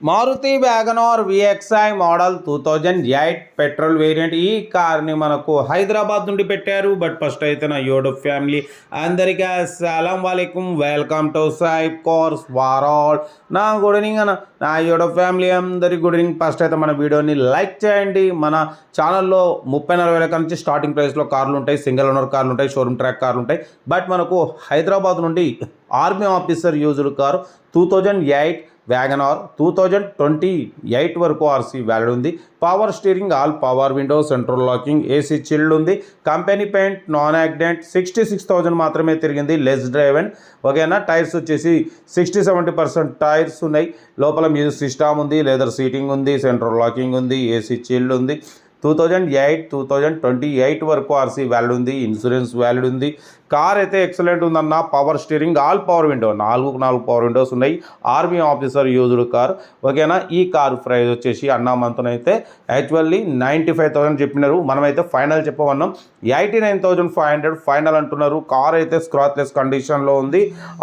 Maruti WagonR VXI model 2008 petrol variant. ఈ కార్ని మనకు హైదరాబాద్ నుండి పెట్టారు. బట్ ఫస్ట్ అయితే నా యూట్యూబ్ ఫ్యామిలీ అందరికీ అస్సలం వాలేకుమ్, వెల్కమ్ టు సైబ్ కార్స్ వరల్డ్. నా గుడ్ ఈవినింగ్ అన్న, నా యూట్యూబ్ ఫ్యామిలీ అందరికి గుడ్ ఈవినింగ్. ఫస్ట్ అయితే మన వీడియోని లైక్ చేయండి. మన ఛానల్లో 30-40 వేల నుంచి స్టార్టింగ్ ప్రైస్లో కార్లు ఉంటాయి, సింగిల్ ఓనర్ కార్లు ఉంటాయి, షోరూమ్ ట్రాక్ కార్లు ఉంటాయి. బట్ మనకు హైదరాబాద్ నుండి army officer used car 2008 WagonR 2028 వరకు ఆర్సీ వ్యాలిడ్ ఉంది. Power steering, all power window, central locking, AC chilled ఉంది. కంపెనీ పెయింట్, నాన్ యాక్సిడెంట్, 66,000 మాత్రమే తిరిగింది. లెస్ డ్రైవెన్ ఓకేనా. టైర్స్ వచ్చేసి 60-70% టైర్స్ ఉన్నాయి. లోపల మ్యూజిక్ సిస్టమ్ ఉంది, లెదర్ సీటింగ్ ఉంది, సెంట్రల్ లాకింగ్ ఉంది, ఏసీ చిల్డ్ ఉంది. 2008-2028 వరకు ఆర్సీ వ్యాలిడ్ ఉంది. ఇన్సూరెన్స్ వ్యాలిడ్ ఉంది. కార్ అయితే ఎక్సలెంట్ ఉందన్న. Power steering, all power window, 4 power Windows ఉన్నాయి. ఆర్మీ ఆఫీసర్ యూజ్డ్ కార్ ఓకేనా. ఈ కార్ ప్రైస్ వచ్చేసి అన్నా మంతనైతే యాక్చువల్లీ 95,000 చెప్పినారు. మనమైతే ఫైనల్ చెప్పమన్నాం 89,500 ఫైనల్ అంటున్నారు. కార్ అయితే స్క్రాచ్లెస్ కండిషన్లో ఉంది.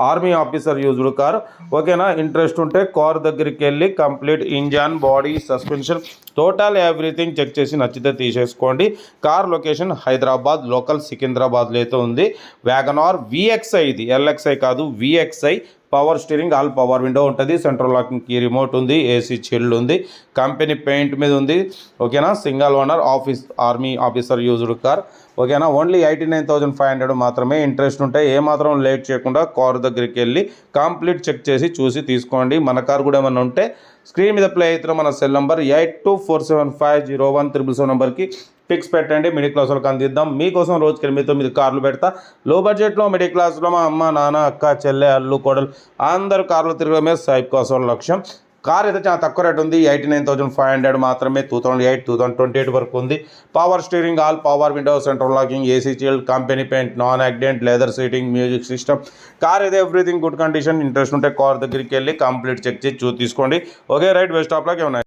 ఆర్మీ ఆఫీసర్ యూజ్డ్ కార్ ఓకేనా. ఇంట్రెస్ట్ ఉంటే కార్ దగ్గరికి వెళ్ళి complete engine, body, suspension, total everything check చేసి నచ్చితే తీసేసుకోండి. కార్ లొకేషన్ హైదరాబాద్ లోకల్ సికింద్రాబాద్లో అయితే ఉంది. వ్యాగనార్ విఎక్స్ఐ, ఇది ఎల్ఎక్స్ఐ కాదు, VXi. Power steering, all power window ఉంటుంది. సెంట్రల్ లాకింగ్ కీ రిమోట్ ఉంది. ఏసీ చిల్డ్ ఉంది. కంపెనీ పెయింట్ మీద ఉంది ఓకేనా. Single owner army officer used car ఓకేనా. ఓన్లీ 89,500 మాత్రమే. ఇంట్రెస్ట్ ఉంటే ఏమాత్రం లేట్ చేయకుండా కార్ దగ్గరికి వెళ్ళి కంప్లీట్ చెక్ చేసి చూసి తీసుకోండి. మన కార్ కూడా ఏమన్నా ఉంటే స్క్రీన్ మీద ప్లే అవుతున్న మన సెల్ నెంబర్ 8247501777 నెంబర్కి పిక్స్ పెట్టండి. మిడిల్ క్లాస్ వాళ్ళకి అందిద్దాం. మీకోసం రోజుకి 8-9 కార్లు పెడతా. లో బడ్జెట్లో మిడిల్ క్లాస్లో మా అమ్మ, నాన్న, అక్క, చెల్లె, అల్లు, కోడలు అందరూ కార్లు తిరగడమే సైబ్ కార్స్ వాళ్ళ లక్ష్యం. కార్ అయితే చాలా తక్కువ రేట్ ఉంది. 89,500 మాత్రమే. 2008-2028 వరకు ఉంది. Power steering, all power window, central locking, AC chilled, company paint, non accident, leather seating, music system. Car అయితే ఎవ్రీథింగ్ గుడ్ కండిషన్. ఇంట్రెస్ట్ ఉంటే కార్ దగ్గరికి వెళ్ళి కంప్లీట్ చెక్ చేసి తీసుకోండి. Okay right, best of luck. ఏమన్నా